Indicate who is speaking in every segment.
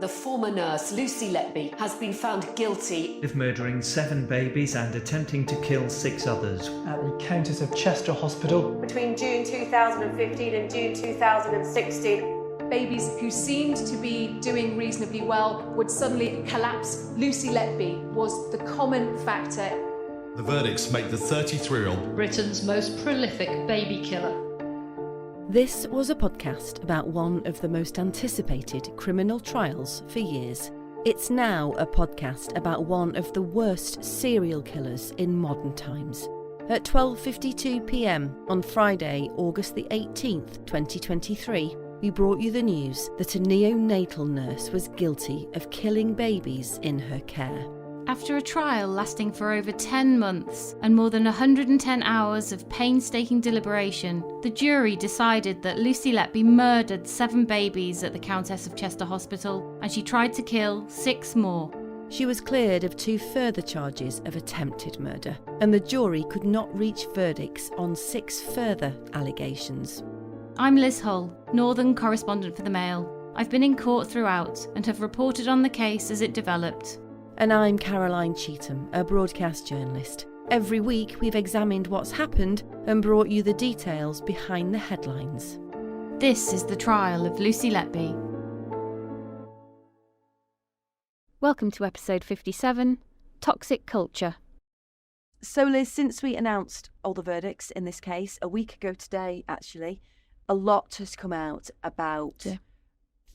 Speaker 1: The former nurse, Lucy Letby, has been found guilty
Speaker 2: of murdering 7 babies and attempting to kill 6 others
Speaker 3: at the Countess of Chester Hospital
Speaker 4: between June 2015 and June 2016.
Speaker 5: Babies who seemed to be doing reasonably well would suddenly collapse. Lucy Letby was the common factor.
Speaker 6: The verdicts make the 33-year-old
Speaker 7: Britain's most prolific baby killer.
Speaker 8: This was a podcast about one of the most anticipated criminal trials for years. It's now a podcast about one of the worst serial killers in modern times. At 12:52 p.m. on Friday, August the 18th, 2023, we brought you the news that a neonatal nurse was guilty of killing babies in her care.
Speaker 9: After a trial lasting for over 10 months and more than 110 hours of painstaking deliberation, the jury decided that Lucy Letby murdered 7 babies at the Countess of Chester Hospital, and she tried to kill 6 more.
Speaker 8: She was cleared of 2 further charges of attempted murder, and the jury could not reach verdicts on 6 further allegations.
Speaker 9: I'm Liz Hull, Northern correspondent for the Mail. I've been in court throughout and have reported on the case as it developed.
Speaker 8: And I'm Caroline Cheetham, a broadcast journalist. Every week we've examined what's happened and brought you the details behind the headlines.
Speaker 9: This is the trial of Lucy Letby. Welcome to episode 57, Toxic Culture.
Speaker 8: So Liz, since we announced all the verdicts in this case, a week ago today actually, a lot has come out about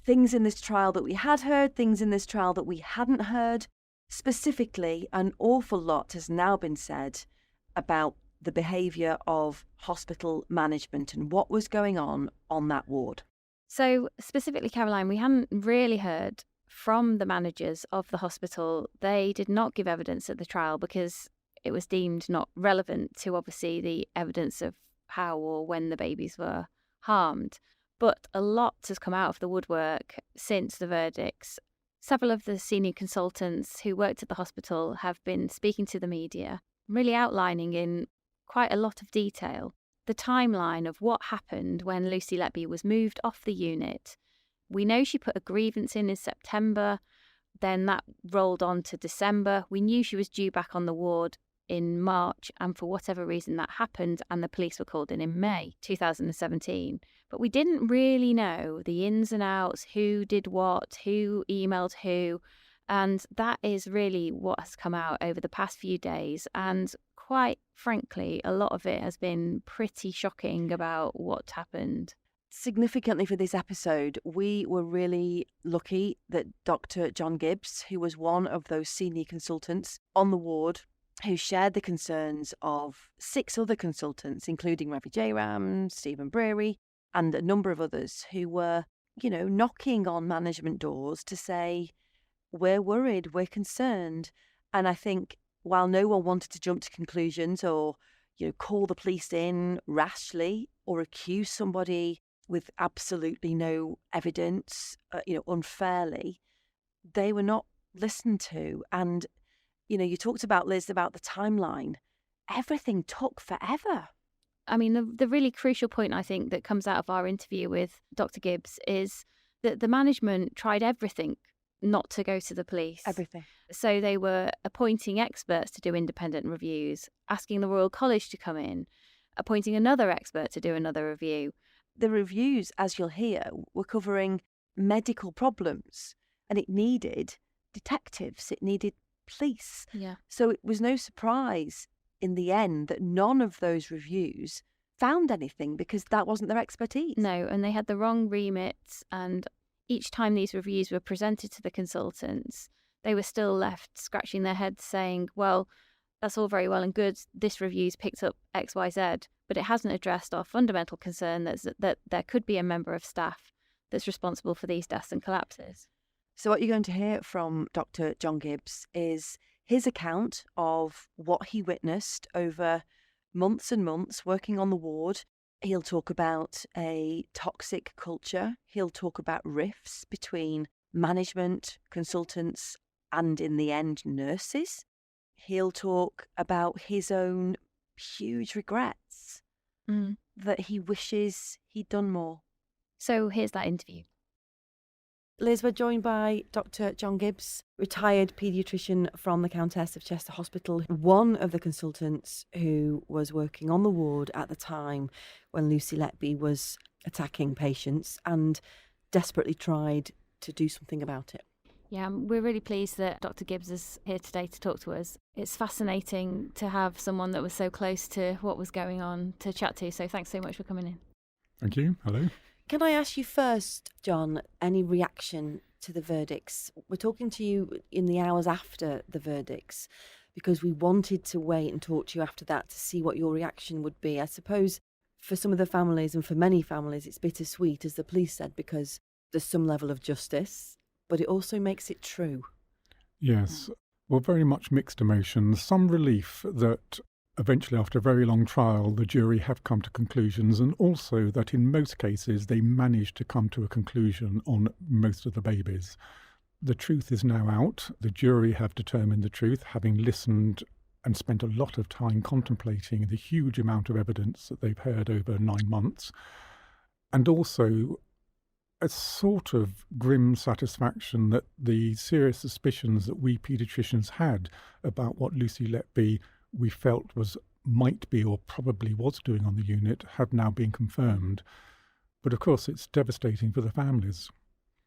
Speaker 8: things in this trial that we had heard, things in this trial that we hadn't heard. Specifically, an awful lot has now been said about the behaviour of hospital management and what was going on that ward.
Speaker 9: So specifically, Caroline, we hadn't really heard from the managers of the hospital. They did not give evidence at the trial because it was deemed not relevant to obviously the evidence of how or when the babies were harmed. But a lot has come out of the woodwork since the verdicts. Several of the senior consultants who worked at the hospital have been speaking to the media, really outlining in quite a lot of detail the timeline of what happened when Lucy Letby was moved off the unit. We know she put a grievance in September, then that rolled on to December. We knew she was due back on the ward in March, and for whatever reason that happened, and the police were called in May 2017. But we didn't really know the ins and outs, who did what, who emailed who, and that is really what has come out over the past few days. And quite frankly, a lot of it has been pretty shocking about what happened.
Speaker 8: Significantly for this episode, we were really lucky that Dr John Gibbs, who was one of those senior consultants on the ward, who shared the concerns of 6 other consultants, including Ravi Jayram, Stephen Breary, and a number of others who were, knocking on management doors to say, we're worried, we're concerned. And I think while no one wanted to jump to conclusions or, call the police in rashly or accuse somebody with absolutely no evidence, unfairly, they were not listened to. And you talked about, Liz, about the timeline. Everything took forever.
Speaker 9: I mean, the really crucial point, I think, that comes out of our interview with Dr. Gibbs is that the management tried everything not to go to the police.
Speaker 8: Everything.
Speaker 9: So they were appointing experts to do independent reviews, asking the Royal College to come in, appointing another expert to do another review.
Speaker 8: The reviews, as you'll hear, were covering medical problems, and it needed detectives, it needed police.
Speaker 9: Yeah.
Speaker 8: So it was no surprise in the end that none of those reviews found anything because that wasn't their expertise.
Speaker 9: No, and they had the wrong remits, and each time these reviews were presented to the consultants, they were still left scratching their heads saying, well, that's all very well and good, this review's picked up XYZ, but it hasn't addressed our fundamental concern that there could be a member of staff that's responsible for these deaths and collapses.
Speaker 8: So what you're going to hear from Dr. John Gibbs is his account of what he witnessed over months and months working on the ward. He'll talk about a toxic culture. He'll talk about rifts between management, consultants, and in the end, nurses. He'll talk about his own huge regrets that he wishes he'd done more.
Speaker 9: So here's that interview.
Speaker 8: Liz, we're joined by Dr John Gibbs, retired paediatrician from the Countess of Chester Hospital, one of the consultants who was working on the ward at the time when Lucy Letby was attacking patients and desperately tried to do something about it.
Speaker 9: Yeah, we're really pleased that Dr Gibbs is here today to talk to us. It's fascinating to have someone that was so close to what was going on to chat to, so thanks so much for coming in.
Speaker 10: Thank you. Hello.
Speaker 8: Can I ask you first, John, any reaction to the verdicts? We're talking to you in the hours after the verdicts because we wanted to wait and talk to you after that to see what your reaction would be. I suppose for some of the families and for many families it's bittersweet, as the police said, because there's some level of justice, but it also makes it true.
Speaker 10: Yes. Well, very much mixed emotions. Some relief that eventually, after a very long trial, the jury have come to conclusions, and also that in most cases they managed to come to a conclusion on most of the babies. The truth is now out. The jury have determined the truth, having listened and spent a lot of time contemplating the huge amount of evidence that they've heard over 9 months, and also a sort of grim satisfaction that the serious suspicions that we paediatricians had about what Lucy Letby we felt might be or probably was doing on the unit have now been confirmed. But of course it's devastating for the families.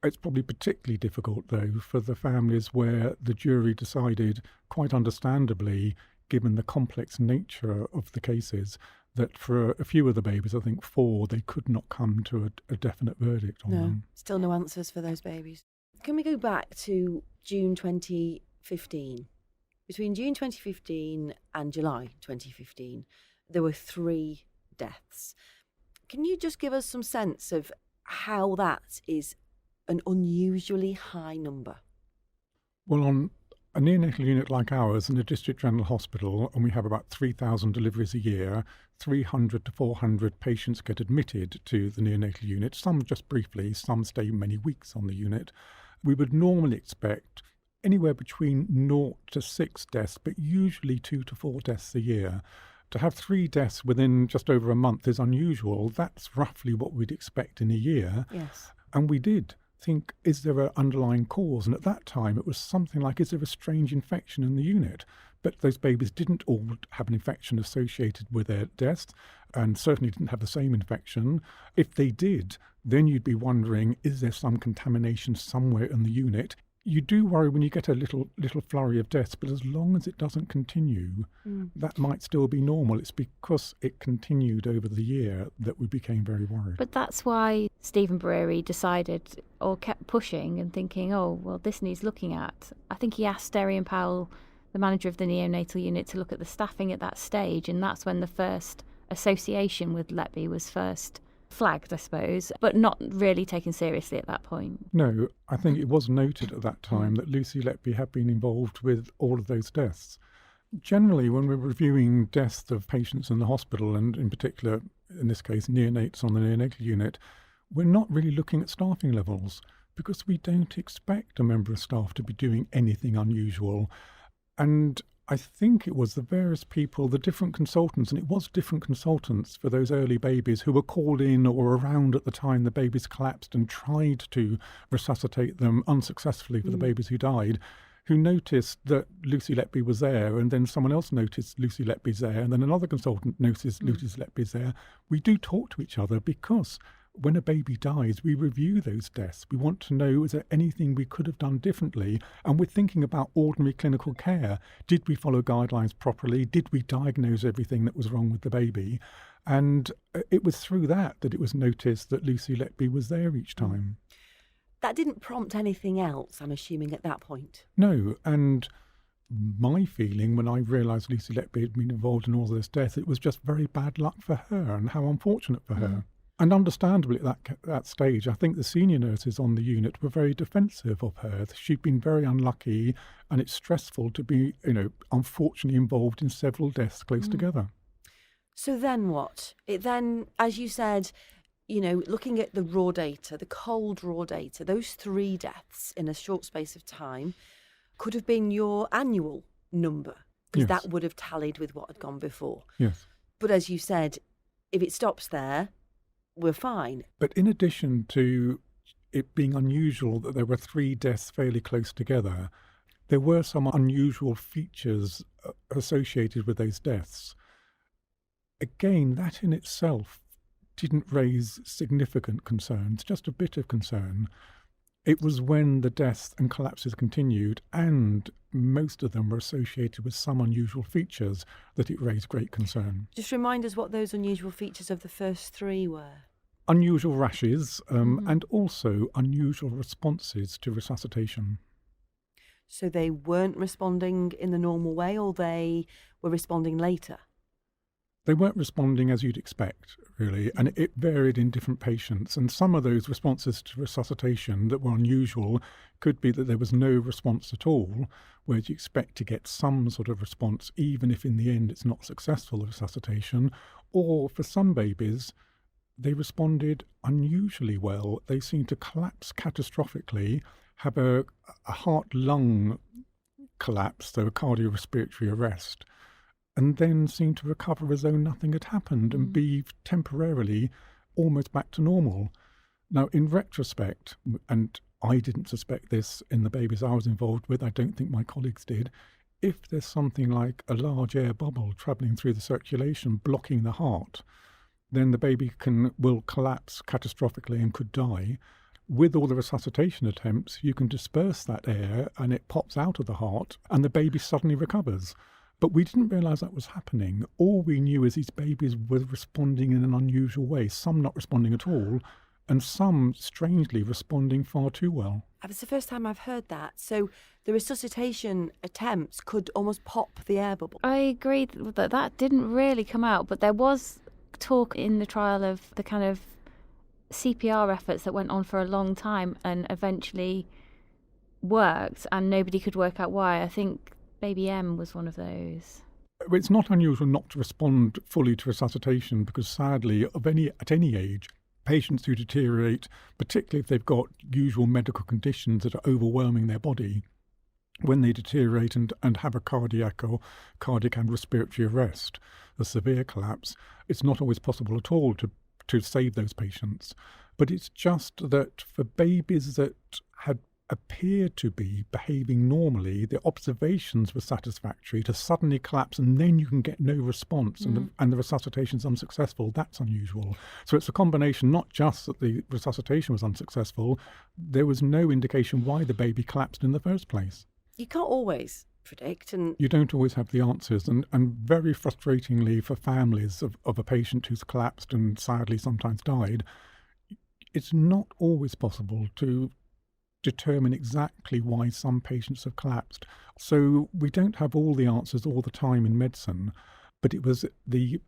Speaker 10: It's probably particularly difficult though for the families where the jury decided, quite understandably, given the complex nature of the cases, that for a few of the babies, I think 4, they could not come to a definite verdict on them.
Speaker 8: Still no answers for those babies. Can we go back to June 2015? Between June 2015 and July 2015, there were 3 deaths. Can you just give us some sense of how that is an unusually high number?
Speaker 10: Well, on a neonatal unit like ours in a district general hospital, and we have about 3,000 deliveries a year, 300 to 400 patients get admitted to the neonatal unit, some just briefly, some stay many weeks on the unit. We would normally expect anywhere between 0 to 6 deaths, but usually 2 to 4 deaths a year. To have 3 deaths within just over a month is unusual. That's roughly what we'd expect in a year.
Speaker 8: Yes.
Speaker 10: And we did think, is there an underlying cause? And at that time, it was something like, is there a strange infection in the unit? But those babies didn't all have an infection associated with their deaths, and certainly didn't have the same infection. If they did, then you'd be wondering, is there some contamination somewhere in the unit? You do worry when you get a little flurry of deaths, but as long as it doesn't continue, that might still be normal. It's because it continued over the year that we became very worried.
Speaker 9: But that's why Stephen Brewery decided, or kept pushing and thinking, oh, well, this needs looking at. I think he asked Darian Powell, the manager of the neonatal unit, to look at the staffing at that stage, and that's when the first association with Letby was first flagged, I suppose, but not really taken seriously at that point.
Speaker 10: No, I think it was noted at that time that Lucy Letby had been involved with all of those deaths. Generally, when we're reviewing deaths of patients in the hospital, and in particular, in this case, neonates on the neonatal unit, we're not really looking at staffing levels because we don't expect a member of staff to be doing anything unusual. And I think it was the various people, the different consultants, and it was different consultants for those early babies who were called in or around at the time the babies collapsed and tried to resuscitate them unsuccessfully for the babies who died, who noticed that Lucy Letby was there, and then someone else noticed Lucy Letby's there, and then another consultant noticed Lucy Letby's there. We do talk to each other because when a baby dies, we review those deaths. We want to know, is there anything we could have done differently? And we're thinking about ordinary clinical care. Did we follow guidelines properly? Did we diagnose everything that was wrong with the baby? And it was through that it was noticed that Lucy Letby was there each time.
Speaker 8: That didn't prompt anything else, I'm assuming, at that point.
Speaker 10: No, and my feeling when I realised Lucy Letby had been involved in all this death, it was just very bad luck for her and how unfortunate for her. And understandably at that stage, I think the senior nurses on the unit were very defensive of her. She'd been very unlucky, and it's stressful to be, unfortunately involved in several deaths close together.
Speaker 8: So then what? It then, as you said, looking at the raw data, the cold raw data, those 3 deaths in a short space of time could have been your annual number, because that would have tallied with what had gone before.
Speaker 10: Yes.
Speaker 8: But as you said, if it stops there, we're fine.
Speaker 10: But in addition to it being unusual that there were 3 deaths fairly close together, there were some unusual features associated with those deaths. Again, that in itself didn't raise significant concerns, just a bit of concern. It was when the deaths and collapses continued, and most of them were associated with some unusual features, that it raised great concern.
Speaker 8: Just remind us what those unusual features of the first 3 were.
Speaker 10: Unusual rashes and also unusual responses to resuscitation.
Speaker 8: So they weren't responding in the normal way, or they were responding later?
Speaker 10: They weren't responding as you'd expect, really, and it varied in different patients. And some of those responses to resuscitation that were unusual could be that there was no response at all, whereas you expect to get some sort of response, even if in the end it's not successful, resuscitation. Or for some babies, they responded unusually well. They seemed to collapse catastrophically, have a heart-lung collapse, so a cardiorespiratory arrest, and then seem to recover as though nothing had happened and be temporarily almost back to normal. Now, in retrospect, and I didn't suspect this in the babies I was involved with, I don't think my colleagues did, if there's something like a large air bubble travelling through the circulation blocking the heart, then the baby will collapse catastrophically and could die. With all the resuscitation attempts, you can disperse that air and it pops out of the heart and the baby suddenly recovers. But we didn't realise that was happening. All we knew is these babies were responding in an unusual way, some not responding at all, and some, strangely, responding far too well.
Speaker 8: It's the first time I've heard that. So the resuscitation attempts could almost pop the air bubble.
Speaker 9: I agree that that didn't really come out, but there was talk in the trial of the kind of CPR efforts that went on for a long time and eventually worked, and nobody could work out why. I think Baby M was one of those.
Speaker 10: It's not unusual not to respond fully to resuscitation because, sadly, at any age, patients who deteriorate, particularly if they've got usual medical conditions that are overwhelming their body, when they deteriorate and have a cardiac and respiratory arrest, a severe collapse, it's not always possible at all to save those patients. But it's just that for babies that had appeared to be behaving normally, the observations were satisfactory, to suddenly collapse and then you can get no response and the resuscitation's unsuccessful, that's unusual. So it's a combination, not just that the resuscitation was unsuccessful, there was no indication why the baby collapsed in the first place.
Speaker 8: You can't always predict, and
Speaker 10: you don't always have the answers, and very frustratingly for families of a patient who's collapsed and sadly sometimes died, it's not always possible to determine exactly why some patients have collapsed. So we don't have all the answers all the time in medicine, but it was the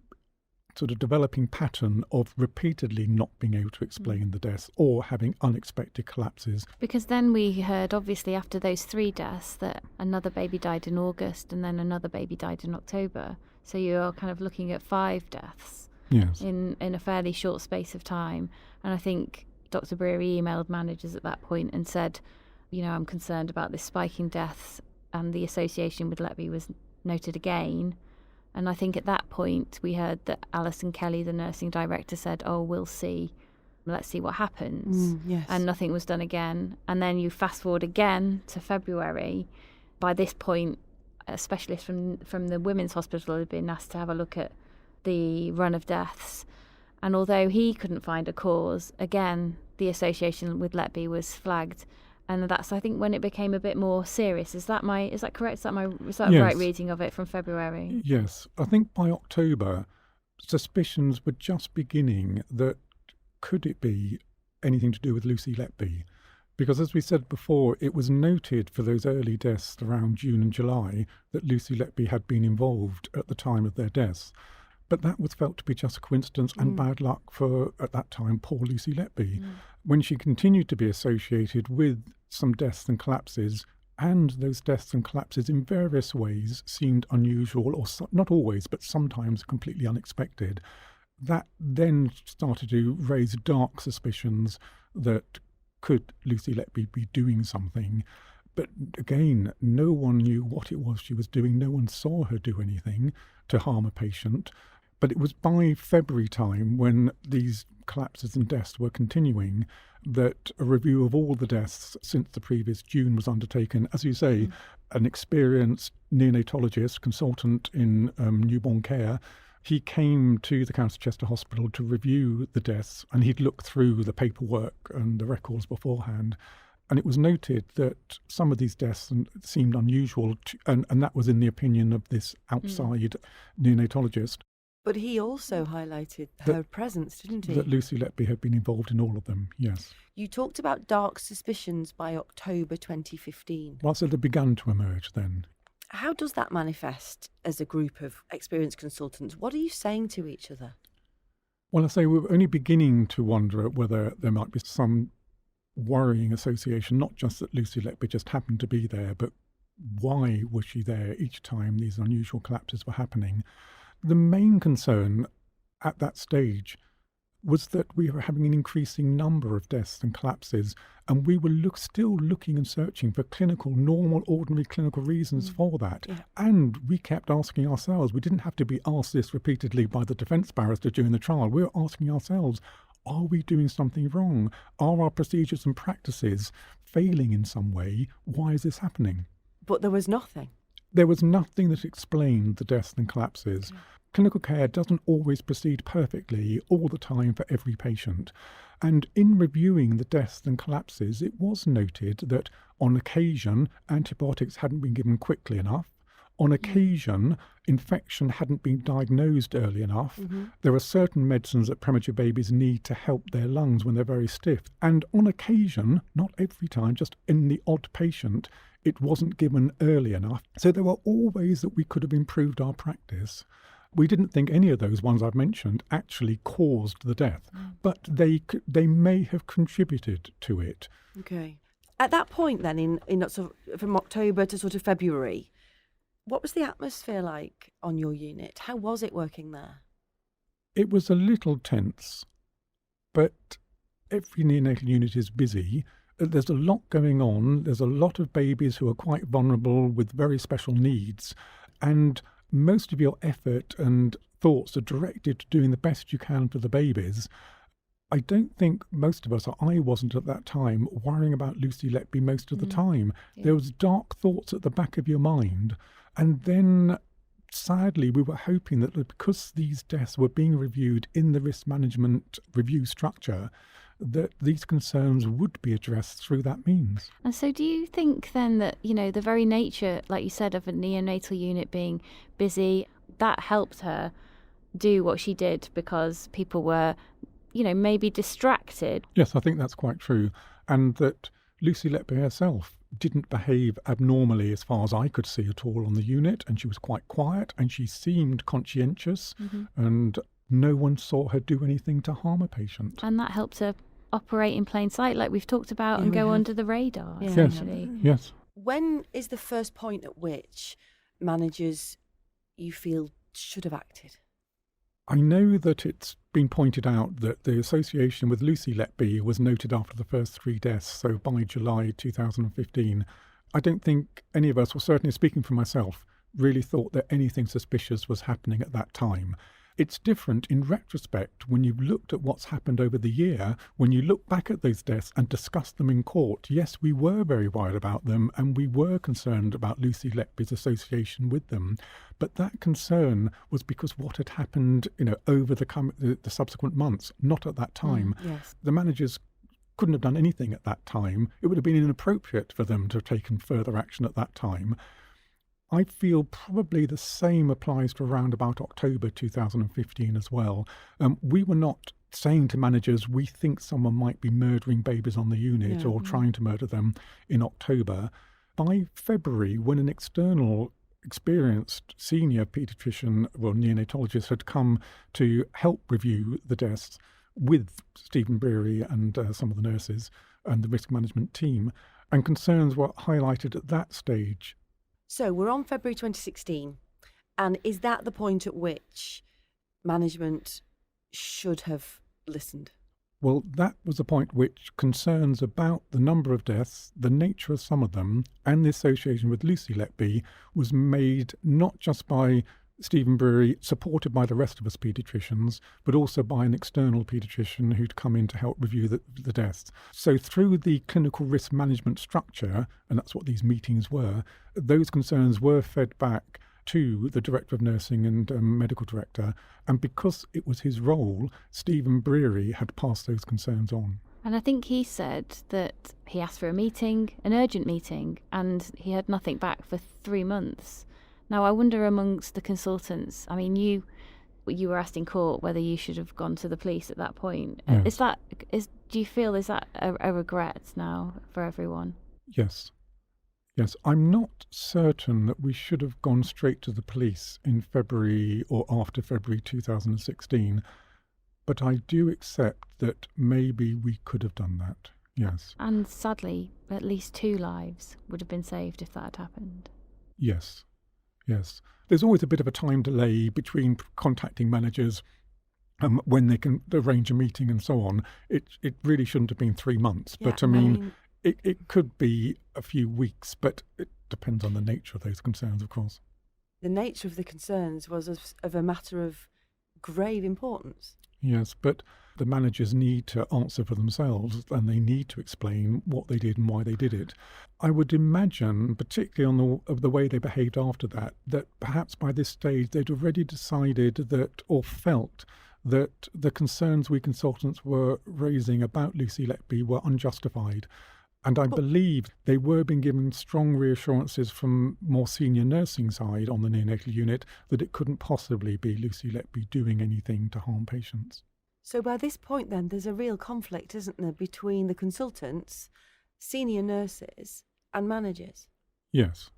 Speaker 10: sort of developing pattern of repeatedly not being able to explain the deaths or having unexpected collapses.
Speaker 9: Because then we heard, obviously, after those 3 deaths, that another baby died in August and then another baby died in October. So you're kind of looking at 5 deaths in a fairly short space of time. And I think Dr. Breary emailed managers at that point and said, I'm concerned about this spiking deaths, and the association with Letby was noted again. And I think at that point we heard that Alison Kelly, the nursing director, said, we'll see. Let's see what happens.
Speaker 8: Yes.
Speaker 9: And nothing was done again. And then you fast forward again to February. By this point, a specialist from the Women's Hospital had been asked to have a look at the run of deaths. And although he couldn't find a cause, again, the association with Letby was flagged. And that's, I think, when it became a bit more serious. Is that correct? Is that a right reading of it from February?
Speaker 10: Yes. I think by October, suspicions were just beginning that could it be anything to do with Lucy Letby? Because as we said before, it was noted for those early deaths around June and July that Lucy Letby had been involved at the time of their deaths. But that was felt to be just a coincidence and bad luck for, at that time, poor Lucy Letby. When she continued to be associated with some deaths and collapses, and those deaths and collapses in various ways seemed unusual, or not always, but sometimes completely unexpected, that then started to raise dark suspicions that could Lucy Letby be doing something. But again, no one knew what it was she was doing. No one saw her do anything to harm a patient. But it was by February time, when these collapses and deaths were continuing, that a review of all the deaths since the previous June was undertaken. As you say, an experienced neonatologist, consultant in newborn care, he came to the County Chester Hospital to review the deaths, and he'd looked through the paperwork and the records beforehand. And it was noted that some of these deaths seemed unusual, and that was in the opinion of this outside neonatologist.
Speaker 8: But he also highlighted her presence, didn't he?
Speaker 10: That Lucy Letby had been involved in all of them, yes.
Speaker 8: You talked about dark suspicions by October 2015.
Speaker 10: Well, so they began to emerge then.
Speaker 8: How does that manifest as a group of experienced consultants? What are you saying to each other?
Speaker 10: Well, I say we're only beginning to wonder whether there might be some worrying association, not just that Lucy Letby just happened to be there, but why was she there each time these unusual collapses were happening? The main concern at that stage was that we were having an increasing number of deaths and collapses, and we were still looking and searching for normal, ordinary clinical reasons for that. Yeah. And we kept asking ourselves, we didn't have to be asked this repeatedly by the defence barrister during the trial, we were asking ourselves, are we doing something wrong? Are our procedures and practices failing in some way? Why is this happening?
Speaker 8: But there was nothing.
Speaker 10: There was nothing that explained the deaths and collapses. Clinical care doesn't always proceed perfectly all the time for every patient. And in reviewing the deaths and collapses, it was noted that on occasion, antibiotics hadn't been given quickly enough. On occasion, infection hadn't been diagnosed early enough. There are certain medicines that premature babies need to help their lungs when they're very stiff. And on occasion, not every time, just in the odd patient, it wasn't given early enough. So there were all ways that we could have improved our practice. We didn't think any of those ones I've mentioned actually caused the death, but they may have contributed to it.
Speaker 8: Okay. At that point then, in sort of, from October to sort of February, what was the atmosphere like on your unit? How was it working there?
Speaker 10: It was a little tense, but every neonatal unit is busy. There's a lot going on. There's a lot of babies who are quite vulnerable with very special needs, and most of your effort and thoughts are directed to doing the best you can for the babies. I don't think most of us, or I wasn't at that time, worrying about Lucy Letby most of the time. Yeah. There was dark thoughts at the back of your mind. And then, sadly, we were hoping that because these deaths were being reviewed in the risk management review structure, that these concerns would be addressed through that means.
Speaker 9: And so do you think then that, the very nature, like you said, of a neonatal unit being busy, that helped her do what she did because people were, maybe distracted?
Speaker 10: Yes, I think that's quite true. And that Lucy Letby herself didn't behave abnormally as far as I could see at all on the unit, and she was quite quiet and she seemed conscientious, and no one saw her do anything to harm a patient.
Speaker 9: And that helped her operate in plain sight, like we've talked about, and go under the radar, essentially.
Speaker 10: Yes.
Speaker 8: When is the first point at which managers, you feel, should have acted?
Speaker 10: I know that it's been pointed out that the association with Lucy Letby was noted after the first 3 deaths, so by July 2015. I don't think any of us, or certainly speaking for myself, really thought that anything suspicious was happening at that time. It's different in retrospect when you've looked at what's happened over the year, when you look back at those deaths and discuss them in court. Yes, we were very worried about them and we were concerned about Lucy Letby's association with them. But that concern was because what had happened, over the subsequent months, not at that time.
Speaker 8: Yes.
Speaker 10: The managers couldn't have done anything at that time. It would have been inappropriate for them to have taken further action at that time. I feel probably the same applies to around about October 2015 as well. We were not saying to managers, we think someone might be murdering babies on the unit or trying to murder them in October. By February, when an external experienced senior paediatrician, neonatologist, had come to help review the deaths with Stephen Breary and some of the nurses and the risk management team, and concerns were highlighted at that stage.
Speaker 8: So we're on February 2016, and is that the point at which management should have listened?
Speaker 10: Well, that was the point which concerns about the number of deaths, the nature of some of them, and the association with Lucy Letby was made not just by Stephen Brewery, supported by the rest of us paediatricians, but also by an external paediatrician who'd come in to help review the deaths. So through the clinical risk management structure, and that's what these meetings were, those concerns were fed back to the Director of Nursing and Medical Director, and because it was his role, Stephen Brewery had passed those concerns on.
Speaker 9: And I think he said that he asked for a meeting, an urgent meeting, and he had nothing back for 3 months. Now, I wonder amongst the consultants, I mean, you were asked in court whether you should have gone to the police at that point.
Speaker 10: Yes.
Speaker 9: Do you feel, is that a regret now for everyone?
Speaker 10: Yes. Yes, I'm not certain that we should have gone straight to the police in February or after February 2016, but I do accept that maybe we could have done that, yes.
Speaker 9: And sadly, at least 2 lives would have been saved if that had happened.
Speaker 10: Yes. Yes. There's always a bit of a time delay between contacting managers when they can arrange a meeting and so on. It really shouldn't have been 3 months.
Speaker 8: Yeah,
Speaker 10: but I mean, it could be a few weeks, but it depends on the nature of those concerns, of course.
Speaker 8: The nature of the concerns was of a matter of grave importance.
Speaker 10: Yes, but the managers need to answer for themselves and they need to explain what they did and why they did it. I would imagine, particularly on the way they behaved after that perhaps by this stage they'd already decided that, or felt that, the concerns we consultants were raising about Lucy Letby were unjustified. And I believe they were being given strong reassurances from more senior nursing side on the neonatal unit that it couldn't possibly be Lucy Letby doing anything to harm patients.
Speaker 8: So by this point then, there's a real conflict, isn't there, between the consultants, senior nurses and managers?
Speaker 10: Yes.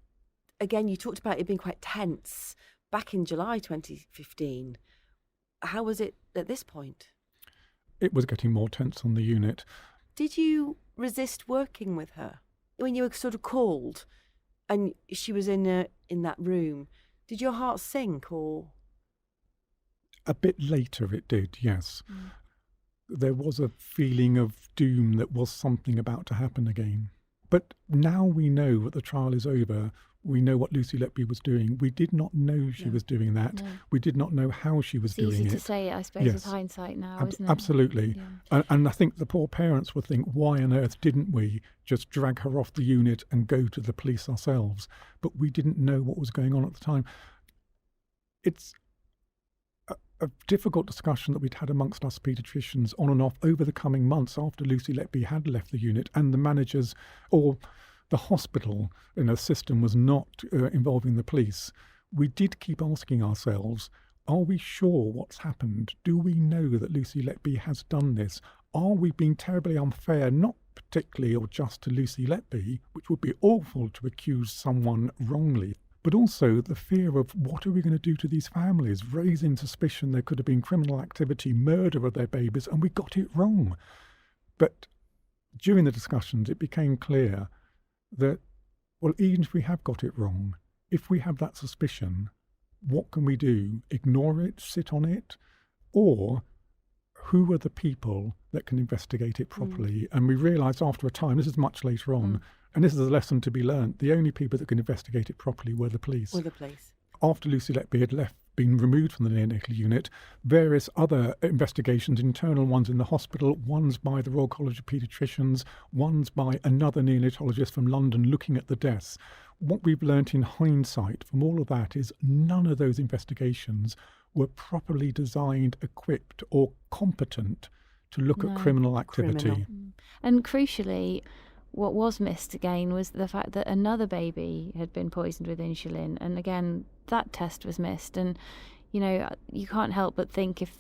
Speaker 8: Again, you talked about it being quite tense back in July 2015. How was it at this point?
Speaker 10: It was getting more tense on the unit.
Speaker 8: Did you resist working with her? When you were sort of called and she was in that room, did your heart sink or...?
Speaker 10: A bit later it did, yes. There was a feeling of doom that was something about to happen again. But now we know that the trial is over. We know what Lucy Letby was doing. We did not know she was doing that. No. We did not know how she was doing it.
Speaker 9: It's easy to say, I suppose, with hindsight now, isn't it?
Speaker 10: Absolutely. Yeah. And I think the poor parents would think, why on earth didn't we just drag her off the unit and go to the police ourselves? But we didn't know what was going on at the time. It's a difficult discussion that we'd had amongst us paediatricians on and off over the coming months after Lucy Letby had left the unit, and the managers or the hospital system was not involving the police. We did keep asking ourselves, are we sure what's happened? Do we know that Lucy Letby has done this? Are we being terribly unfair, not particularly or just to Lucy Letby, which would be awful to accuse someone wrongly, but also the fear of what are we going to do to these families, raising suspicion there could have been criminal activity, murder of their babies, and we got it wrong. But during the discussions, it became clear that, well, even if we have got it wrong, if we have that suspicion, what can we do? Ignore it, sit on it? Or who are the people that can investigate it properly? And we realised after a time, this is much later on, and this is a lesson to be learnt, the only people that can investigate it properly were the police. After Lucy Letby had been removed from the neonatal unit, various other investigations, internal ones in the hospital, ones by the Royal College of Paediatricians, ones by another neonatologist from London looking at the deaths. What we've learnt in hindsight from all of that is none of those investigations were properly designed, equipped or competent to look at criminal activity.
Speaker 9: And crucially, what was missed again was the fact that another baby had been poisoned with insulin, and again that test was missed. And you can't help but think if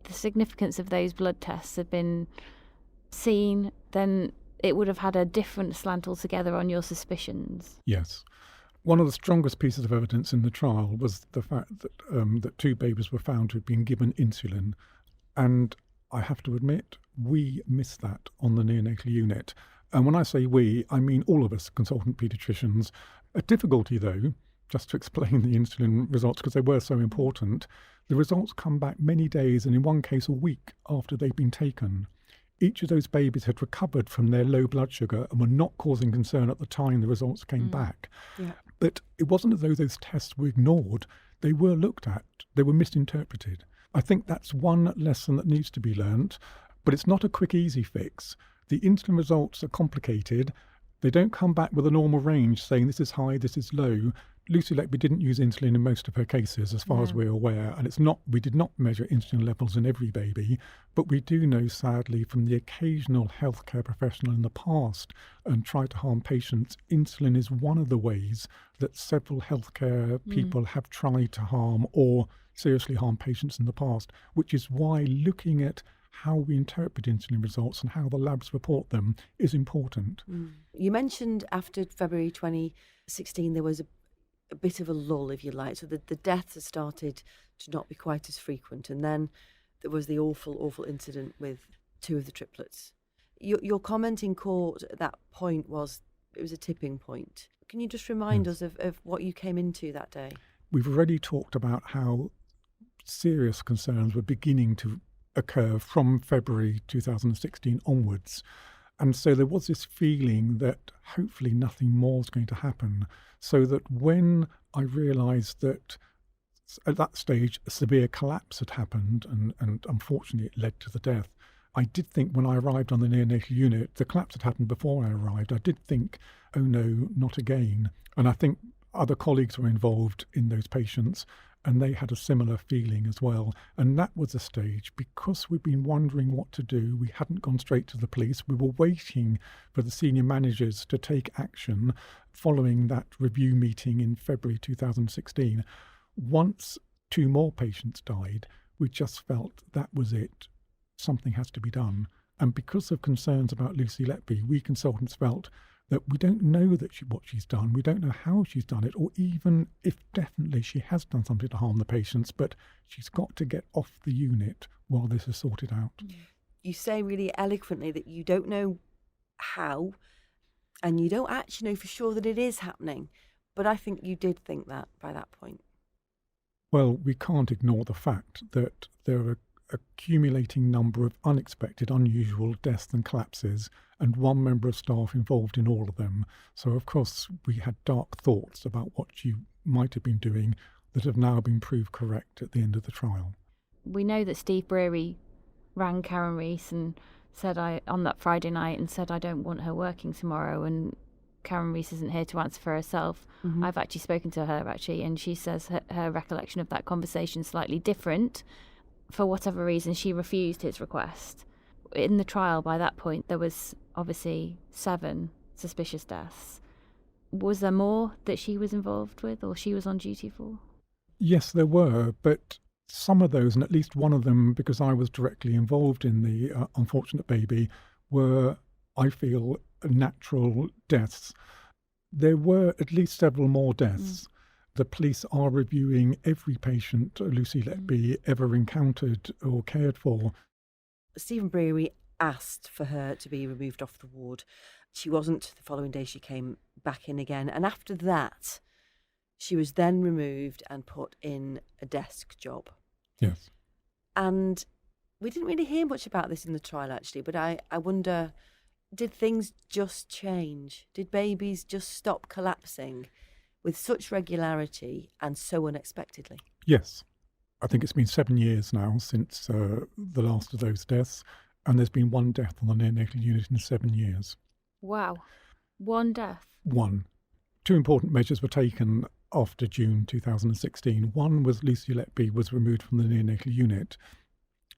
Speaker 9: the significance of those blood tests had been seen, then it would have had a different slant altogether on your suspicions.
Speaker 10: Yes. One of the strongest pieces of evidence in the trial was the fact that that 2 babies were found to have been given insulin, and I have to admit we missed that on the neonatal unit. And when I say we, I mean all of us consultant paediatricians. A difficulty, though, just to explain the insulin results, because they were so important, the results come back many days, and in one case a week after they've been taken. Each of those babies had recovered from their low blood sugar and were not causing concern at the time the results came back. Yeah. But it wasn't as though those tests were ignored. They were looked at. They were misinterpreted. I think that's one lesson that needs to be learnt, but it's not a quick, easy fix. The insulin results are complicated. They don't come back with a normal range saying this is high, this is low. Lucy Letby didn't use insulin in most of her cases, as far as we're aware, and we did not measure insulin levels in every baby, but we do know, sadly, from the occasional healthcare professional in the past and tried to harm patients, insulin is one of the ways that several healthcare people have tried to harm or seriously harm patients in the past, which is why looking at how we interpret insulin results and how the labs report them is important.
Speaker 8: You mentioned after February 2016 there was a bit of a lull, if you like, so that the deaths had started to not be quite as frequent, and then there was the awful incident with 2 of the triplets. Your comment in court at that point was it was a tipping point. Can you just remind us of what you came into that day?
Speaker 10: We've already talked about how serious concerns were beginning to occur from February 2016 onwards. And so there was this feeling that hopefully nothing more is going to happen. So that when I realised that at that stage a severe collapse had happened and unfortunately it led to the death, I did think when I arrived on the neonatal unit, the collapse had happened before I arrived. I did think, oh no, not again. And I think other colleagues were involved in those patients and they had a similar feeling as well. And that was a stage, because we'd been wondering what to do, we hadn't gone straight to the police, we were waiting for the senior managers to take action following that review meeting in February 2016. Once 2 more patients died, we just felt that was it. Something has to be done. And because of concerns about Lucy Letby, we consultants felt that we don't know what she's done, we don't know how she's done it, or even if definitely she has done something to harm the patients, but she's got to get off the unit while this is sorted out.
Speaker 8: You say really eloquently that you don't know how, and you don't actually know for sure that it is happening, but I think you did think that by that point.
Speaker 10: Well, we can't ignore the fact that there are accumulating number of unexpected, unusual deaths and collapses, and 1 member of staff involved in all of them. So, of course, we had dark thoughts about what she might have been doing that have now been proved correct at the end of the trial.
Speaker 9: We know that Steve Breary rang Karen Rees and said on that Friday night and said, I don't want her working tomorrow, and Karen Rees isn't here to answer for herself. I've actually spoken to her, and she says her recollection of that conversation is slightly different. For whatever reason, she refused his request. In the trial, by that point, there was obviously 7 suspicious deaths. Was there more that she was involved with or she was on duty for?
Speaker 10: Yes, there were, but some of those, and at least one of them, because I was directly involved in the unfortunate baby, were, I feel, natural deaths. There were at least several more deaths. The police are reviewing every patient Lucy Letby ever encountered or cared for.
Speaker 8: Stephen Breary asked for her to be removed off the ward. She wasn't. The following day she came back in again. And after that, she was then removed and put in a desk job.
Speaker 10: Yes.
Speaker 8: And we didn't really hear much about this in the trial, actually, but I wonder, did things just change? Did babies just stop collapsing with such regularity and so unexpectedly?
Speaker 10: Yes. I think it's been 7 years now since the last of those deaths, and there's been 1 death on the neonatal unit in 7 years.
Speaker 9: Wow. 1 death?
Speaker 10: 1. 2 important measures were taken after June 2016. One was Lucy Letby was removed from the neonatal unit.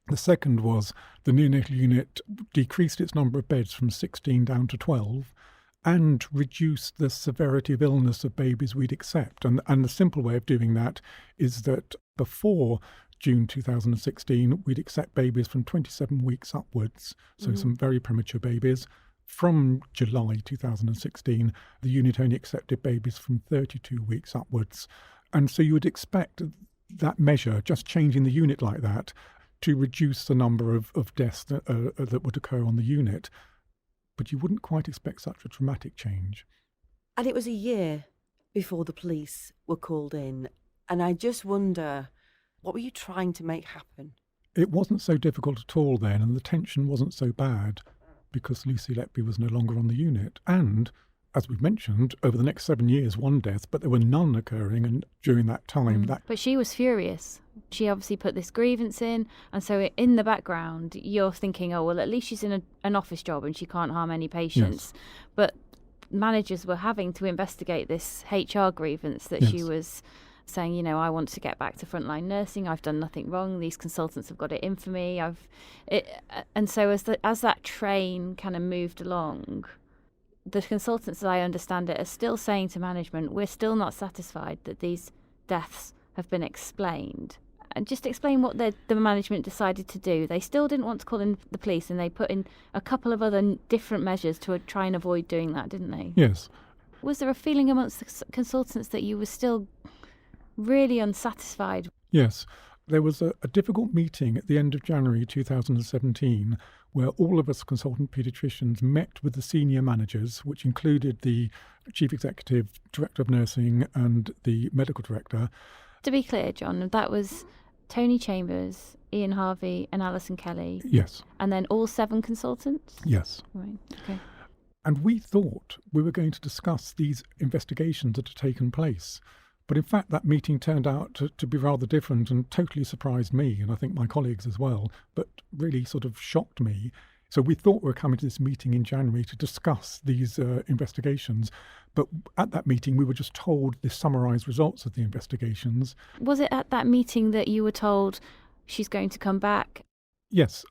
Speaker 10: The second was the neonatal unit decreased its number of beds from 16 down to 12, and reduce the severity of illness of babies we'd accept. And the simple way of doing that is that before June 2016, we'd accept babies from 27 weeks upwards, so some very premature babies. From July 2016, the unit only accepted babies from 32 weeks upwards. And so you would expect that measure, just changing the unit like that, to reduce the number of deaths that would occur on the unit. But you wouldn't quite expect such a dramatic change.
Speaker 8: And it was a year before the police were called in. And I just wonder, what were you trying to make happen?
Speaker 10: It wasn't so difficult at all then, and the tension wasn't so bad because Lucy Letby was no longer on the unit. And as we've mentioned, over the next 7 years, one death, but there were none occurring and during that time.
Speaker 9: But she was furious. She obviously put this grievance in, and so in the background, you're thinking, oh, well, at least she's in an office job and she can't harm any patients. Yes. But managers were having to investigate this HR grievance that she was saying, you know, I want to get back to frontline nursing. I've done nothing wrong. These consultants have got it in for me. And so as that train kind of moved along, the consultants, as I understand it, are still saying to management, we're still not satisfied that these deaths have been explained. And just explain what the management decided to do. They still didn't want to call in the police, and they put in a couple of other different measures to try and avoid doing that, didn't they?
Speaker 10: Yes.
Speaker 9: Was there a feeling amongst the consultants that you were still really unsatisfied?
Speaker 10: Yes. There was a difficult meeting at the end of January 2017 where all of us consultant paediatricians met with the senior managers, which included the chief executive, director of nursing and the medical director.
Speaker 9: To be clear, John, that was Tony Chambers, Ian Harvey and Alison Kelly.
Speaker 10: Yes.
Speaker 9: And then all 7 consultants?
Speaker 10: Yes.
Speaker 9: Right, okay.
Speaker 10: And we thought we were going to discuss these investigations that had taken place. But in fact, that meeting turned out to be rather different and totally surprised me, and I think my colleagues as well, but really sort of shocked me. So we thought we were coming to this meeting in January to discuss these investigations. But at that meeting, we were just told the summarised results of the investigations.
Speaker 9: Was it at that meeting that you were told she's going to come back?
Speaker 10: Yes.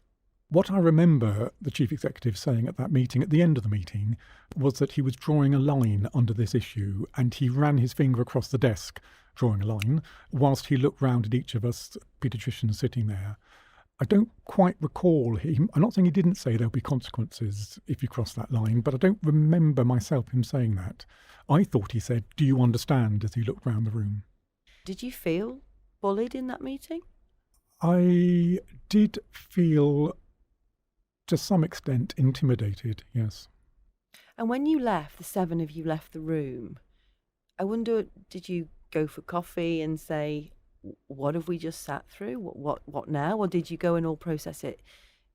Speaker 10: What I remember the chief executive saying at that meeting, at the end of the meeting, was that he was drawing a line under this issue, and he ran his finger across the desk, drawing a line, whilst he looked round at each of us paediatricians sitting there. I don't quite recall him. I'm not saying he didn't say there'll be consequences if you cross that line, but I don't remember myself him saying that. I thought he said, "Do you understand?" as he looked round the room.
Speaker 8: Did you feel bullied in that meeting?
Speaker 10: I did feel, to some extent, intimidated, yes.
Speaker 8: And when you left, the 7 of you left the room, I wonder, did you go for coffee and say, what have we just sat through? What now? Or did you go and all process it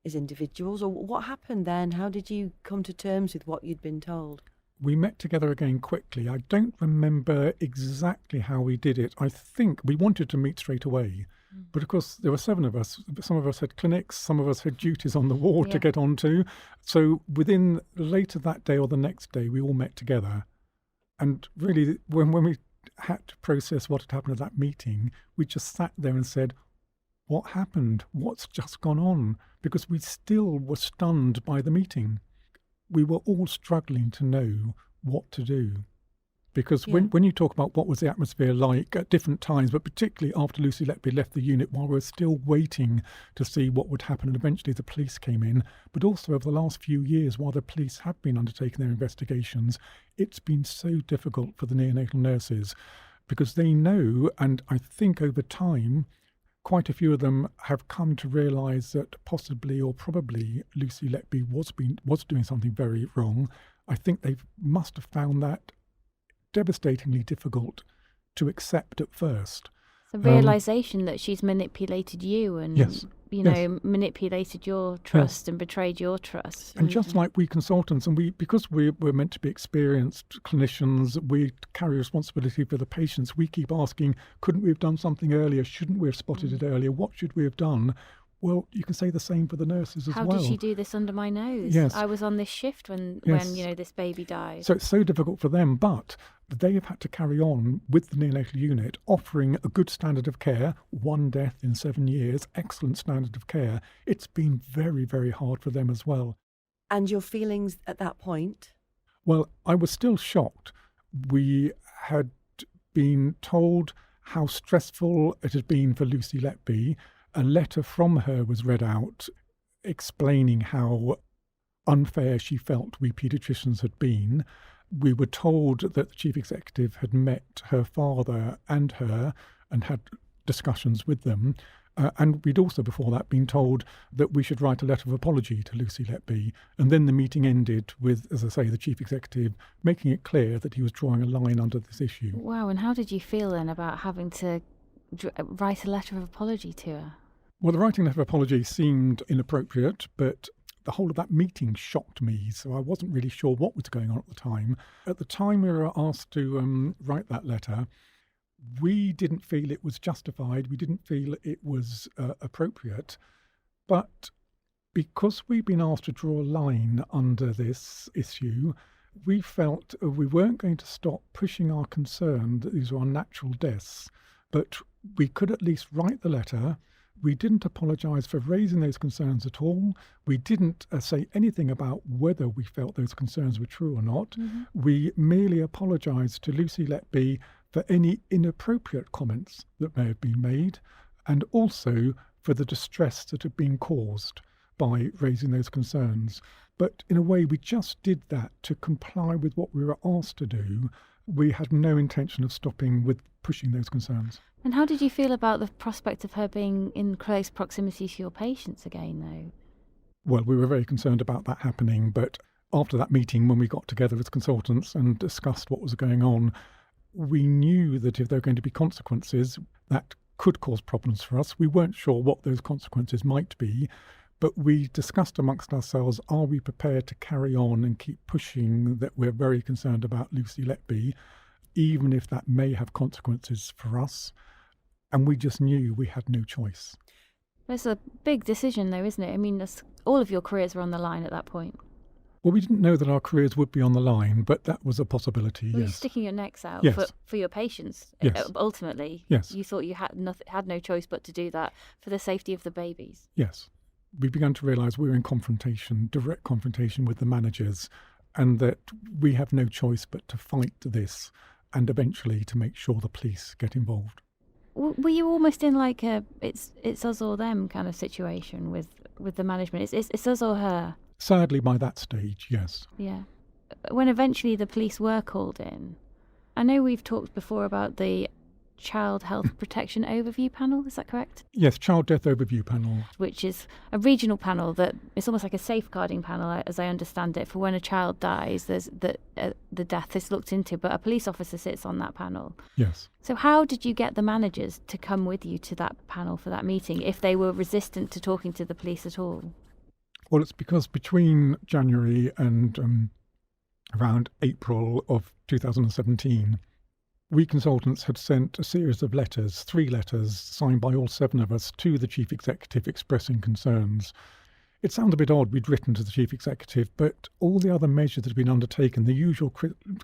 Speaker 8: as individuals? Or what happened then? How did you come to terms with what you'd been told?
Speaker 10: We met together again quickly. I don't remember exactly how we did it. I think we wanted to meet straight away. But of course, there were 7 of us. Some of us had clinics, some of us had duties on the ward to get onto. So within later that day or the next day, we all met together. And really, when we had to process what had happened at that meeting, we just sat there and said, what happened? What's just gone on? Because we still were stunned by the meeting. We were all struggling to know what to do. Because when you talk about what was the atmosphere like at different times, but particularly after Lucy Letby left the unit, while we were still waiting to see what would happen, and eventually the police came in, but also over the last few years, while the police have been undertaking their investigations, it's been so difficult for the neonatal nurses because they know, and I think over time, quite a few of them have come to realise that possibly or probably Lucy Letby was doing something very wrong. I think they must have found that devastatingly difficult to accept at first.
Speaker 9: The realisation that she's manipulated you and, manipulated your trust and betrayed your trust.
Speaker 10: And just like we consultants, and because we're meant to be experienced clinicians, we carry responsibility for the patients. We keep asking, couldn't we have done something earlier? Shouldn't we have spotted it earlier? What should we have done? Well, you can say the same for the nurses as well.
Speaker 9: How did she do this under my nose?
Speaker 10: Yes.
Speaker 9: I was on this shift when this baby died.
Speaker 10: So it's so difficult for them, but they have had to carry on with the neonatal unit, offering a good standard of care, 1 death in 7 years, excellent standard of care. It's been very, very hard for them as well.
Speaker 8: And your feelings at that point?
Speaker 10: Well, I was still shocked. We had been told how stressful it had been for Lucy Letby. A letter from her was read out explaining how unfair she felt we paediatricians had been. We were told that the chief executive had met her father and her and had discussions with them. And we'd also before that been told that we should write a letter of apology to Lucy Letby. And then the meeting ended with, as I say, the chief executive making it clear that he was drawing a line under this issue.
Speaker 9: Wow, and how did you feel then about having to write a letter of apology to her?
Speaker 10: Well, the writing letter of apology seemed inappropriate, but the whole of that meeting shocked me, so I wasn't really sure what was going on at the time. At the time we were asked to write that letter, we didn't feel it was justified, we didn't feel it was appropriate, but because we've been asked to draw a line under this issue, we felt we weren't going to stop pushing our concern that these were unnatural deaths, but we could at least write the letter. We didn't apologise for raising those concerns at all. We didn't say anything about whether we felt those concerns were true or not. Mm-hmm. We merely apologised to Lucy Letby for any inappropriate comments that may have been made, and also for the distress that had been caused by raising those concerns. But in a way, we just did that to comply with what we were asked to do. We had no intention of stopping with pushing those concerns.
Speaker 9: And how did you feel about the prospect of her being in close proximity to your patients again, though?
Speaker 10: Well, we were very concerned about that happening, but after that meeting, when we got together as consultants and discussed what was going on, we knew that if there were going to be consequences, that could cause problems for us. We weren't sure what those consequences might be, but we discussed amongst ourselves, are we prepared to carry on and keep pushing that we're very concerned about Lucy Letby, even if that may have consequences for us? And we just knew we had no choice.
Speaker 9: It's a big decision, though, isn't it? I mean, all of your careers were on the line at that point.
Speaker 10: Well, we didn't know that our careers would be on the line, but that was a possibility,
Speaker 9: well,
Speaker 10: yes.
Speaker 9: You're sticking your necks out for your patients,
Speaker 10: yes.
Speaker 9: Ultimately.
Speaker 10: Yes.
Speaker 9: You thought you had no choice but to do that for the safety of the babies.
Speaker 10: Yes. We began to realise we were in confrontation, direct confrontation with the managers, and that we have no choice but to fight this and eventually to make sure the police get involved.
Speaker 9: Were you almost in like a it's us or them kind of situation with the management? It's us or her?
Speaker 10: Sadly, by that stage, yes.
Speaker 9: Yeah. When eventually the police were called in, I know we've talked before about the Child Health Protection Overview Panel, is that correct?
Speaker 10: Yes, Child Death Overview Panel.
Speaker 9: Which is a regional panel that it's almost like a safeguarding panel, as I understand it, for when a child dies, there's the death is looked into, but a police officer sits on that panel.
Speaker 10: Yes.
Speaker 9: So how did you get the managers to come with you to that panel for that meeting if they were resistant to talking to the police at all?
Speaker 10: Well, it's because between January and around April of 2017, we consultants had sent a series of letters, 3 letters, signed by all 7 of us, to the Chief Executive expressing concerns. It sounds a bit odd we'd written to the Chief Executive, but all the other measures that had been undertaken, the usual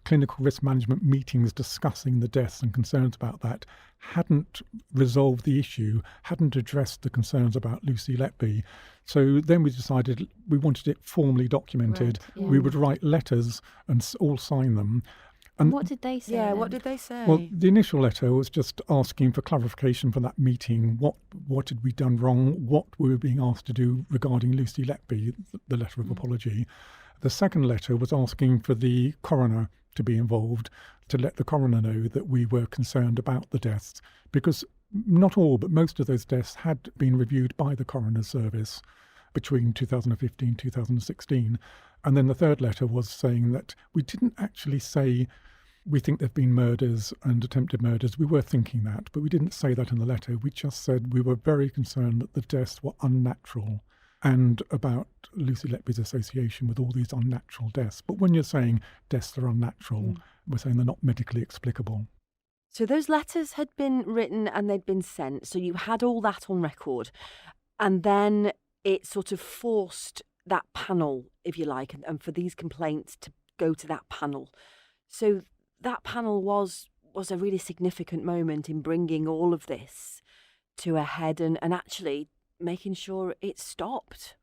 Speaker 10: clinical risk management meetings discussing the deaths and concerns about that, hadn't resolved the issue, hadn't addressed the concerns about Lucy Letby. So then we decided we wanted it formally documented.
Speaker 9: Right, yeah.
Speaker 10: We would write letters and all sign them.
Speaker 9: And what did they say?
Speaker 8: Yeah,
Speaker 9: then?
Speaker 8: what did they say?
Speaker 10: Well, the initial letter was just asking for clarification for that meeting. What had we done wrong? What we were being asked to do regarding Lucy Letby, the letter of apology. The second letter was asking for the coroner to be involved, to let the coroner know that we were concerned about the deaths, because not all, but most of those deaths had been reviewed by the coroner's service between 2015 and 2016. And then the third letter was saying that we didn't actually say we think there have been murders and attempted murders. We were thinking that, but we didn't say that in the letter. We just said we were very concerned that the deaths were unnatural and about Lucy Letby's association with all these unnatural deaths. But when you're saying deaths are unnatural, we're saying they're not medically explicable.
Speaker 8: So those letters had been written and they'd been sent. So you had all that on record. And then it sort of forced that panel, if you like, and for these complaints to go to that panel. So that panel was a really significant moment in bringing all of this to a head and actually making sure it stopped.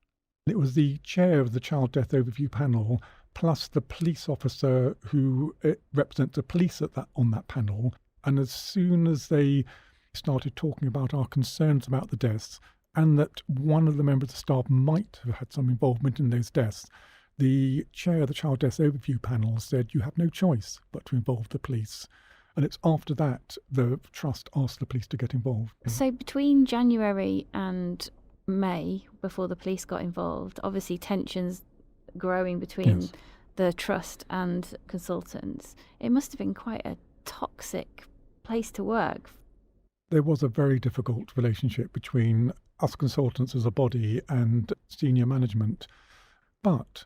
Speaker 10: It was the chair of the Child Death Overview Panel, plus the police officer who represents the police on that panel. And as soon as they started talking about our concerns about the deaths, and that one of the members of the staff might have had some involvement in those deaths, the chair of the Child Death Overview Panel said, you have no choice but to involve the police. And it's after that the Trust asked the police to get involved.
Speaker 9: So between January and May, before the police got involved, obviously tensions growing between the Trust and consultants. It must have been quite a toxic place to work.
Speaker 10: There was a very difficult relationship between us consultants as a body and senior management. But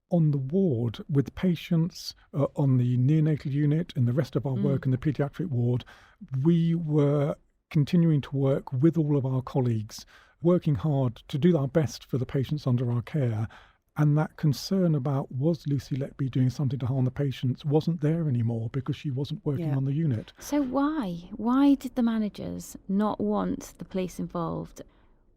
Speaker 10: on the ward with patients on the neonatal unit and the rest of our work in the paediatric ward, we were continuing to work with all of our colleagues, working hard to do our best for the patients under our care. And that concern about was Lucy Letby doing something to harm the patients wasn't there anymore because she wasn't working on the unit.
Speaker 9: So why did the managers not want the police involved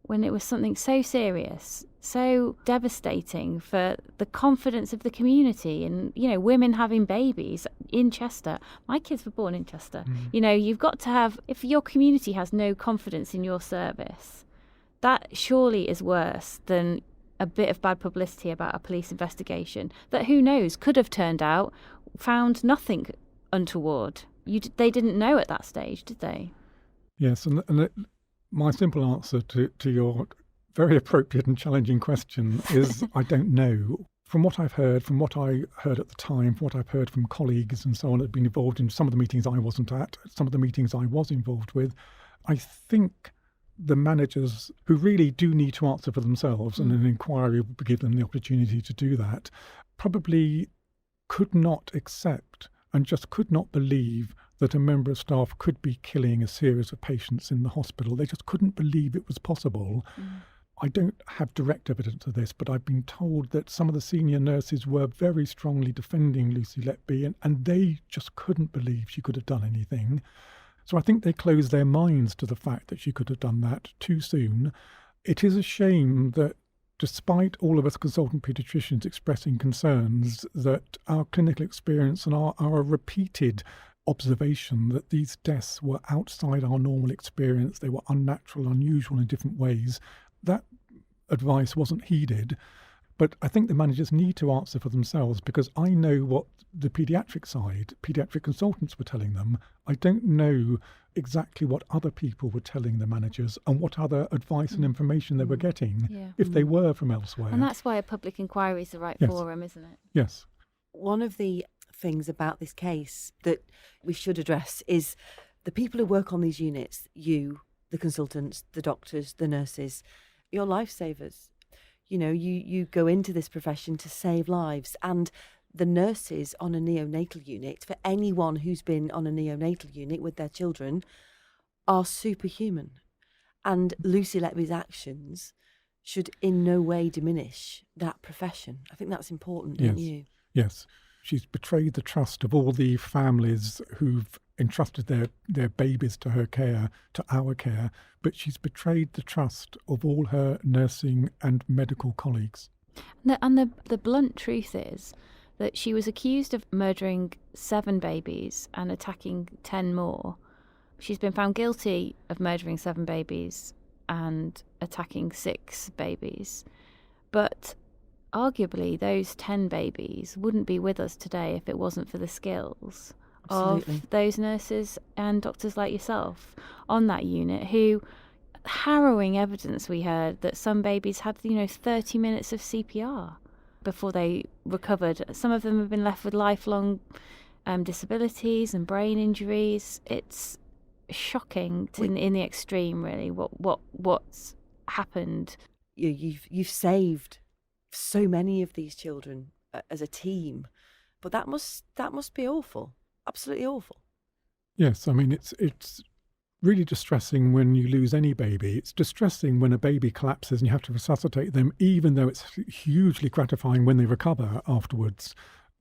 Speaker 9: when it was something so serious, so devastating for the confidence of the community and, women having babies in Chester? My kids were born in Chester. You've got to have, if your community has no confidence in your service, that surely is worse than a bit of bad publicity about a police investigation that, who knows, could have turned out, found nothing untoward. They didn't know at that stage, did they?
Speaker 10: Yes, and my simple answer to your very appropriate and challenging question is I don't know. From what I've heard, from what I heard at the time, from what I've heard from colleagues and so on that have been involved in some of the meetings I wasn't at, some of the meetings I was involved with, I think the managers, who really do need to answer for themselves, and an inquiry would give them the opportunity to do that, probably could not accept and just could not believe that a member of staff could be killing a series of patients in the hospital. They just couldn't believe it was possible. I don't have direct evidence of this, but I've been told that some of the senior nurses were very strongly defending Lucy Letby, and they just couldn't believe she could have done anything. So I think they closed their minds to the fact that she could have done that too soon. It is a shame that despite all of us consultant paediatricians expressing concerns, that our clinical experience and our repeated observation that these deaths were outside our normal experience, they were unnatural, unusual in different ways, that advice wasn't heeded. But I think the managers need to answer for themselves, because I know what the paediatric side, paediatric consultants were telling them. I don't know exactly what other people were telling the managers and what other advice and information they were getting, if they were from elsewhere.
Speaker 9: And that's why a public inquiry is the right forum, isn't it?
Speaker 10: Yes.
Speaker 8: One of the things about this case that we should address is the people who work on these units, you, the consultants, the doctors, the nurses, you're lifesavers. You go into this profession to save lives, and the nurses on a neonatal unit, for anyone who's been on a neonatal unit with their children, are superhuman. And Lucy Letby's actions should in no way diminish that profession. I think that's important, don't you?
Speaker 10: Yes. She's betrayed the trust of all the families who've entrusted their babies to her care, to our care, but she's betrayed the trust of all her nursing and medical colleagues.
Speaker 9: And the blunt truth is that she was accused of murdering 7 babies and attacking 10 more. She's been found guilty of murdering 7 babies and attacking 6 babies. But arguably, those 10 babies wouldn't be with us today if it wasn't for the skills of those nurses and doctors like yourself on that unit, who, harrowing evidence we heard that some babies had 30 minutes of CPR before they recovered. Some of them have been left with lifelong disabilities and brain injuries. It's shocking in the extreme, really, what's happened.
Speaker 8: You've saved so many of these children as a team, but that must be awful, absolutely awful.
Speaker 10: Yes, I mean it's really distressing when you lose any baby. It's distressing when a baby collapses and you have to resuscitate them, even though it's hugely gratifying when they recover afterwards.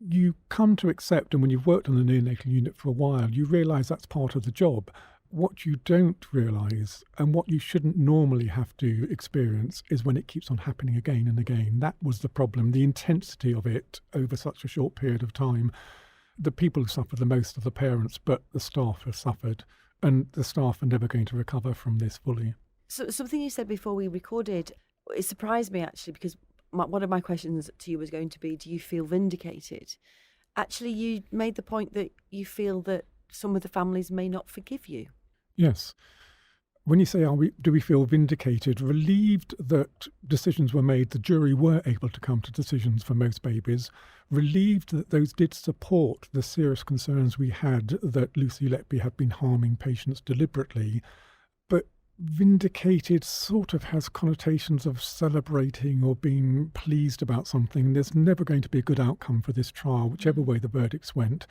Speaker 10: You come to accept, and when you've worked on the neonatal unit for a while, you realise that's part of the job. What you don't realise, and what you shouldn't normally have to experience, is when it keeps on happening again and again. That was the problem, the intensity of it over such a short period of time. The people who suffer the most are the parents, but the staff have suffered, and the staff are never going to recover from this fully.
Speaker 8: So something you said before we recorded, it surprised me actually, because one of my questions to you was going to be, do you feel vindicated? Actually, you made the point that you feel that some of the families may not forgive you.
Speaker 10: Yes. When you say, do we feel vindicated, relieved that decisions were made, the jury were able to come to decisions for most babies, relieved that those did support the serious concerns we had that Lucy Letby had been harming patients deliberately, but vindicated sort of has connotations of celebrating or being pleased about something. There's never going to be a good outcome for this trial, whichever way the verdicts went.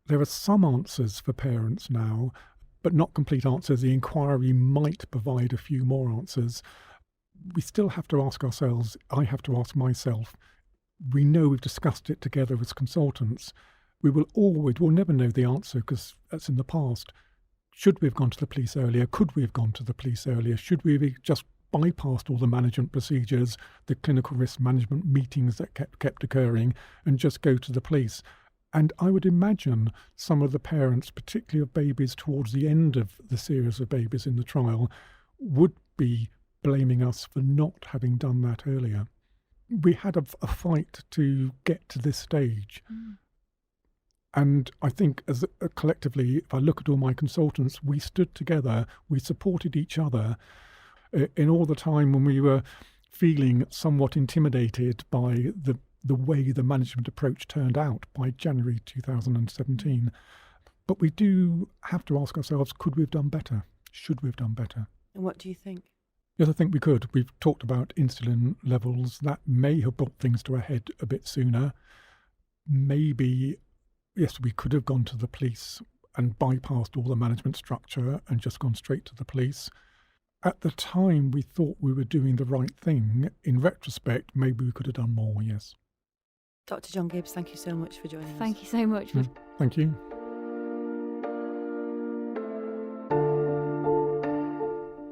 Speaker 10: There are some answers for parents now, but not complete answers. The inquiry might provide a few more answers. We still have to ask ourselves, I have to ask myself, we know we've discussed it together as consultants. We'll never know the answer because that's in the past. Should we have gone to the police earlier? Could we have gone to the police earlier? Should we have just bypassed all the management procedures, the clinical risk management meetings that kept occurring, and just go to the police? And I would imagine some of the parents, particularly of babies towards the end of the series of babies in the trial, would be blaming us for not having done that earlier. We had a fight to get to this stage. And I think as collectively, if I look at all my consultants, we stood together, we supported each other in all the time when we were feeling somewhat intimidated by the way the management approach turned out by January 2017. But we do have to ask ourselves, could we have done better? Should we have done better?
Speaker 8: And what do you think?
Speaker 10: Yes, I think we could. We've talked about insulin levels. That may have brought things to a head a bit sooner. Maybe, yes, we could have gone to the police and bypassed all the management structure and just gone straight to the police. At the time, we thought we were doing the right thing. In retrospect, maybe we could have done more, yes.
Speaker 8: Dr. John Gibbs, thank you so much for joining us.
Speaker 9: Thank you so much.
Speaker 10: Thank you.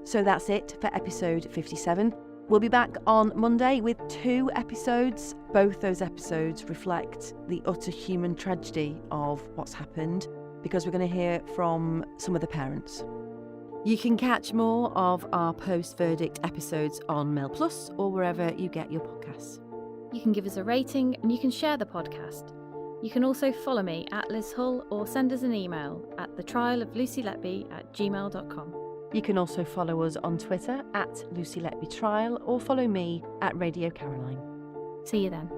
Speaker 8: So that's it for episode 57. We'll be back on Monday with 2 episodes. Both those episodes reflect the utter human tragedy of what's happened, because we're going to hear from some of the parents. You can catch more of our post-verdict episodes on Mail Plus or wherever you get your podcasts.
Speaker 9: You can give us a rating and you can share the podcast. You can also follow me at Liz Hull or send us an email at thetrialoflucyletby@gmail.com.
Speaker 8: You can also follow us on Twitter at Lucy Letby Trial or follow me at Radio Caroline.
Speaker 9: See you then.